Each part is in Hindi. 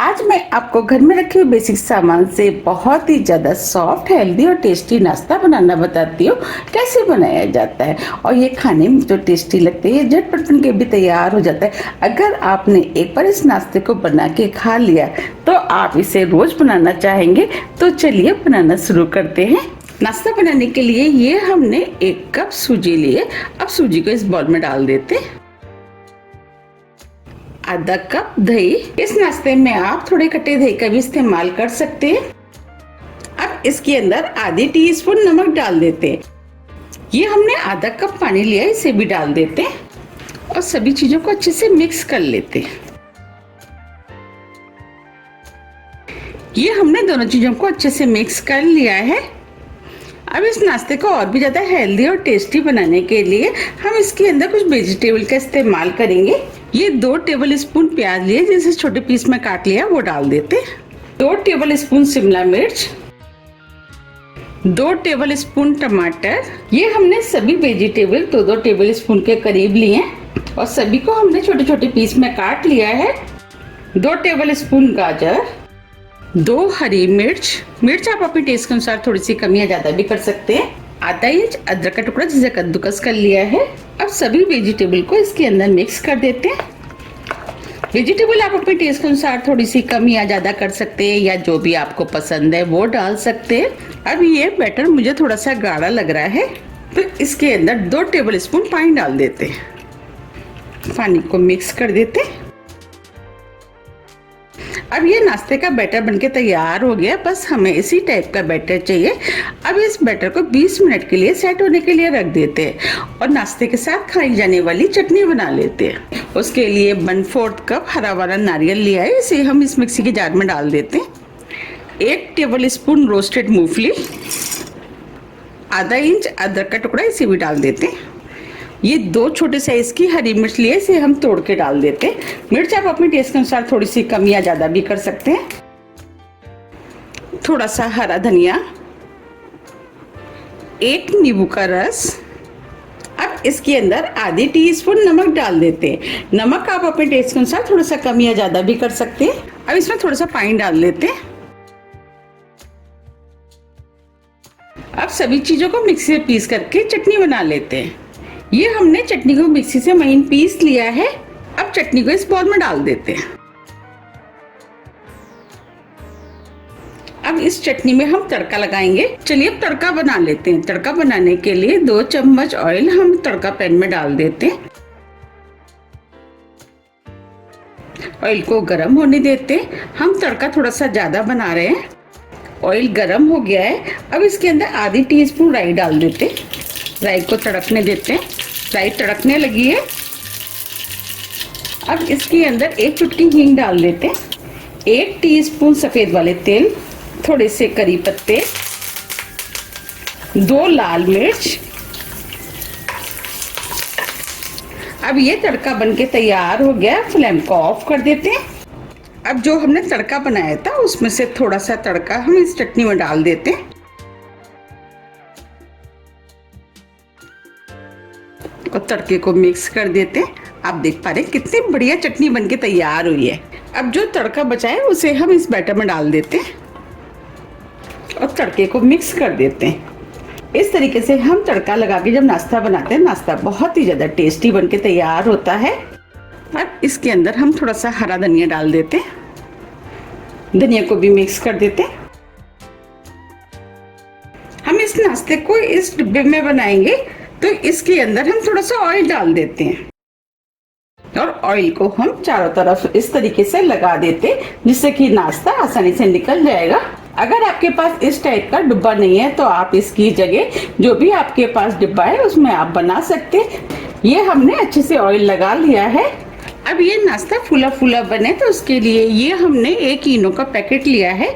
आज मैं आपको घर में रखे हुए बेसिक सामान से बहुत ही ज़्यादा सॉफ्ट, हेल्दी और टेस्टी नाश्ता बनाना बताती हूँ कैसे बनाया जाता है। और ये खाने में जो टेस्टी लगते हैं, झटपट बन के भी तैयार हो जाता है। अगर आपने एक बार इस नाश्ते को बना के खा लिया तो आप इसे रोज़ बनाना चाहेंगे। तो चलिए बनाना शुरू करते हैं। नाश्ता बनाने के लिए ये हमने 1 कप सूजी लिए। अब सूजी को इस बाउल में डाल देते हैं। आधा कप दही। इस नाश्ते में आप थोड़े खट्टे दही का भी इस्तेमाल कर सकते हैं। अब इसके अंदर आधी टीस्पून नमक डाल देते हैं। ये हमने आधा कप पानी लिया, इसे भी डाल देते हैं और सभी चीजों को अच्छे से मिक्स कर लेते हैं। ये हमने दोनों चीजों को अच्छे से मिक्स कर लिया है। अब इस नाश्ते को और भी ज़्यादा हेल्दी और टेस्टी बनाने के लिए हम इसके अंदर कुछ वेजिटेबल का इस्तेमाल करेंगे। ये 2 टेबल स्पून प्याज लिए, जिसे छोटे पीस में काट लिया, वो डाल देते हैं। 2 टेबल स्पून शिमला मिर्च, 2 टेबल स्पून टमाटर। ये हमने सभी वेजिटेबल 2-2 टेबल स्पून के करीब लिए और सभी को हमने छोटे छोटे पीस में काट लिया है। 2 टेबल स्पून गाजर, 2 हरी मिर्च आप अपने टेस्ट के अनुसार थोड़ी सी कम या ज्यादा भी कर सकते हैं। आधा इंच अदरक का टुकड़ा, जिसे कद्दूकस कर लिया है। अब सभी वेजिटेबल को इसके अंदर मिक्स कर देते हैं। वेजिटेबल आप अपने टेस्ट के अनुसार थोड़ी सी कम या ज्यादा कर सकते हैं, या जो भी आपको पसंद है वो डाल सकते हैं। अब ये बैटर मुझे थोड़ा सा गाढ़ा लग रहा है, तो इसके अंदर 2 टेबल स्पून पानी डाल देते हैं। पानी को मिक्स कर देते हैं। अब ये नाश्ते का बैटर बनके तैयार हो गया। बस हमें इसी टाइप का बैटर चाहिए। अब इस बैटर को 20 मिनट के लिए सेट होने के लिए रख देते हैं और नाश्ते के साथ खाई जाने वाली चटनी बना लेते हैं। उसके लिए 1/4 कप हरा वाला नारियल लिया है, इसे हम इस मिक्सी के जार में डाल देते हैं। 1 टेबल स्पून रोस्टेड मूंगफली, आधा इंच अदरक का टुकड़ा, इसे भी डाल देते हैं। ये 2 छोटे साइज की हरी मिर्च लिए, इसे हम तोड़ के डाल देते हैं। मिर्च आप अपने टेस्ट के अनुसार थोड़ी सी कम या ज्यादा भी कर सकते हैं। थोड़ा सा हरा धनिया, 1 नींबू का रस। अब इसके अंदर आधी टीस्पून नमक डाल देते हैं। नमक आप अपने टेस्ट के अनुसार थोड़ा सा कम या ज्यादा भी कर सकते हैं। अब इसमें थोड़ा सा पानी डाल देते हैं। अब सभी चीजों को मिक्सी में पीस करके चटनी बना लेते हैं। ये हमने चटनी को मिक्सी से महीन पीस लिया है। अब चटनी को इस बाउल में डाल देते हैं। अब इस चटनी में हम तड़का लगाएंगे। चलिए अब तड़का बना लेते हैं। तड़का बनाने के लिए 2 चम्मच ऑयल हम तड़का पैन में डाल देते हैं। ऑयल को गर्म होने देते हैं। हम तड़का थोड़ा सा ज्यादा बना रहे हैं। ऑयल गर्म हो गया है। अब इसके अंदर आधी टीस्पून राई डाल देते हैं। राई को तड़कने देते हैं। राई तड़कने लगी है। अब इसके अंदर 1 चुटकी हींग डाल देते हैं। 1 टीस्पून सफेद वाले तेल, थोड़े से करी पत्ते, 2 लाल मिर्च। अब ये तड़का बनके तैयार हो गया। फ्लेम को ऑफ कर देते हैं। अब जो हमने तड़का बनाया था उसमें से थोड़ा सा तड़का हम इस चटनी में डाल देते हैं और तड़के को मिक्स कर देते हैं। आप देख पा रहे हैं कितनी बढ़िया चटनी बनके तैयार हुई है। अब जो तड़का बचा है उसे हम इस बैटर में डाल देते हैं और तड़के को मिक्स कर देते हैं। इस तरीके से हम तड़का लगा के जब नाश्ता बनाते हैं, नाश्ता बहुत ही ज्यादा टेस्टी बनके तैयार होता है। अब इसके अंदर हम थोड़ा सा हरा धनिया डाल देते हैं। धनिया को भी मिक्स कर देते हैं। हम इस नाश्ते को इस डिब्बे में बनाएंगे, तो इसके अंदर हम थोड़ा सा ऑयल डाल देते हैं और ऑयल को हम चारों तरफ इस तरीके से लगा देते हैं, जिससे कि नाश्ता आसानी से निकल जाएगा। अगर आपके पास इस टाइप का डिब्बा नहीं है तो आप इसकी जगह जो भी आपके पास डिब्बा है उसमें आप बना सकते हैं। ये हमने अच्छे से ऑयल लगा लिया है। अब ये नाश्ता फूला फूला बने तो उसके लिए ये हमने 1 इनो का पैकेट लिया है।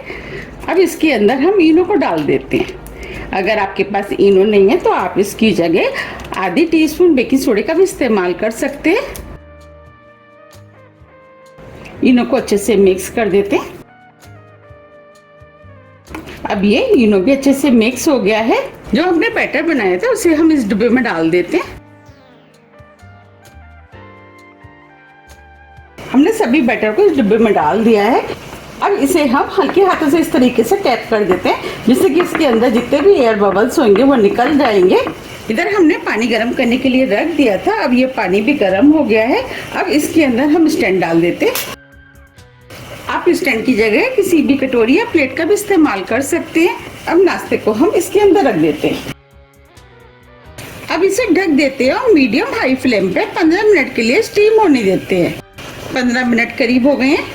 अब इसके अंदर हम इनो को डाल देते हैं। अगर आपके पास इनो नहीं है तो आप इसकी जगह आधी टीस्पून बेकिंग सोडे का भी इस्तेमाल कर सकते हैं। इनो को अच्छे से मिक्स कर देते हैं। अब ये इनो भी अच्छे से मिक्स हो गया है। जो हमने बैटर बनाया था उसे हम इस डिब्बे में डाल देते हैं। हमने सभी बैटर को इस डिब्बे में डाल दिया है। अब इसे हम हल्के हाथों से इस तरीके से टैप कर देते हैं, जिससे कि इसके अंदर जितने भी एयर बबल्स होंगे वो निकल जाएंगे। इधर हमने पानी गर्म करने के लिए रख दिया था, अब ये पानी भी गर्म हो गया है। अब इसके अंदर हम स्टैंड डाल देते हैं। आप स्टैंड की जगह किसी भी कटोरी या प्लेट का भी इस्तेमाल कर सकते हैं। अब नाश्ते को हम इसके अंदर रख देते हैं। अब इसे ढक देते हैं और मीडियम हाई फ्लेम पे 15 मिनट के लिए स्टीम होने देते हैं। 15 मिनट करीब हो गए हैं।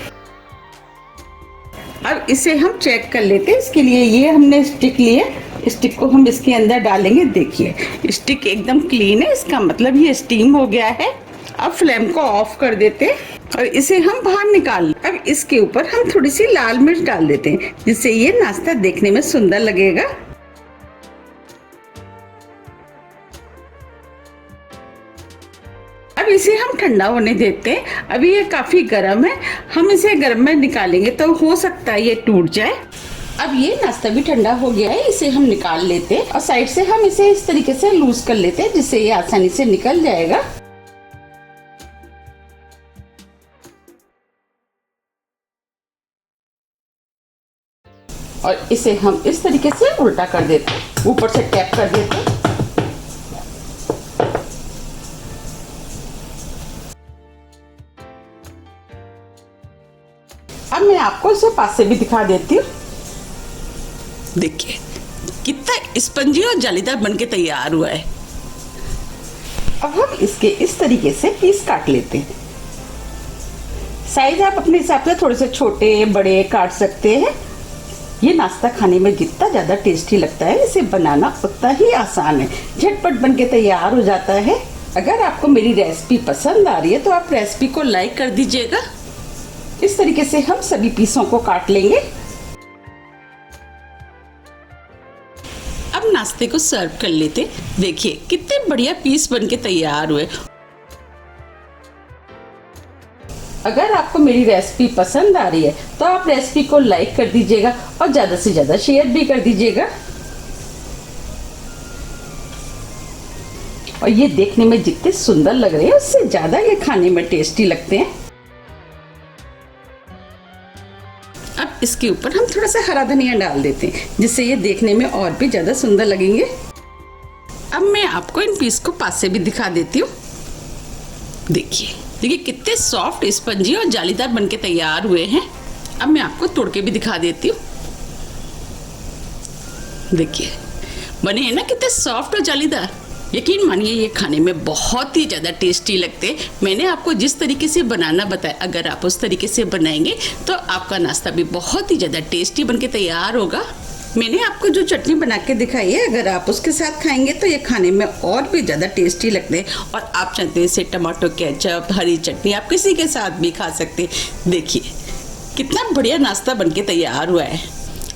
अब इसे हम चेक कर लेते हैं। इसके लिए ये हमने स्टिक लिए, स्टिक को हम इसके अंदर डालेंगे। देखिए स्टिक एकदम क्लीन है, इसका मतलब ये स्टीम हो गया है। अब फ्लेम को ऑफ कर देते हैं और इसे हम बाहर निकाल। अब इसके ऊपर हम थोड़ी सी लाल मिर्च डाल देते हैं, जिससे ये नाश्ता देखने में सुंदर लगेगा। अब इसे हम ठंडा होने देते हैं। अभी ये काफी गर्म है, हम इसे गर्म में निकालेंगे तो हो सकता है ये टूट जाए। अब ये नाश्ता भी ठंडा हो गया है, इसे हम निकाल लेते हैं और साइड से हम इसे इस तरीके से लूज कर लेते हैं, जिससे ये आसानी से निकल जाएगा। और इसे हम इस तरीके से उल्टा कर देते हैं, ऊपर से टैप कर देते हैं। अब मैं आपको इसे पास से भी दिखा देती हूँ। देखिए कितना स्पंजी और जालीदार बनके तैयार हुआ है। अब हम इसके इस तरीके से पीस काट लेते हैं। साइज आप अपने हिसाब से थोड़े से छोटे बड़े काट सकते हैं। ये नाश्ता खाने में जितना ज़्यादा टेस्टी लगता है, इसे बनाना उतना ही आसान है, झटपट बनके तैयार हो जाता है। अगर आपको मेरी रेसिपी पसंद आ रही है तो आप रेसिपी को लाइक कर दीजिएगा। इस तरीके से हम सभी पीसों को काट लेंगे। अब नाश्ते को सर्व कर लेते। देखिए कितने बढ़िया पीस बनके तैयार हुए। अगर आपको मेरी रेसिपी पसंद आ रही है तो आप रेसिपी को लाइक कर दीजिएगा और ज़्यादा से ज़्यादा शेयर भी कर दीजिएगा। और ये देखने में जितने सुंदर लग रहे हैं, उससे ज़्यादा ये खाने में टेस्टी लगते हैं। अब इसके ऊपर हम थोड़ा सा हरा धनिया डाल देते हैं, जिससे ये देखने में और भी ज़्यादा सुंदर लगेंगे। अब मैं आपको इन पीस को पास से भी दिखा देती हूँ। देखिए कितने सॉफ्ट स्पंजी और जालीदार बनके तैयार हुए हैं। अब मैं आपको तोड़ के भी दिखा देती हूँ। देखिए बने हैं ना कितने सॉफ्ट और जालीदार। यकीन मानिए ये खाने में बहुत ही ज़्यादा टेस्टी लगते हैं। मैंने आपको जिस तरीके से बनाना बताया, अगर आप उस तरीके से बनाएंगे तो आपका नाश्ता भी बहुत ही ज़्यादा टेस्टी बनके तैयार होगा। मैंने आपको जो चटनी बना के दिखाई है, अगर आप उसके साथ खाएंगे तो ये खाने में और भी ज़्यादा टेस्टी लगते हैं। और आप चाहते हैं इसे टमाटो केचप, हरी चटनी, आप किसी के साथ भी खा सकते हैं। देखिए कितना बढ़िया नाश्ता बनके तैयार हुआ है।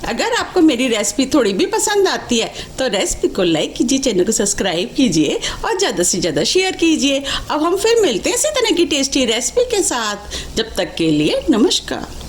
अगर आपको मेरी रेसिपी थोड़ी भी पसंद आती है तो रेसिपी को लाइक कीजिए, चैनल को सब्सक्राइब कीजिए और ज़्यादा से ज़्यादा शेयर कीजिए। अब हम फिर मिलते हैं इसी तरह की टेस्टी रेसिपी के साथ। जब तक के लिए नमस्कार।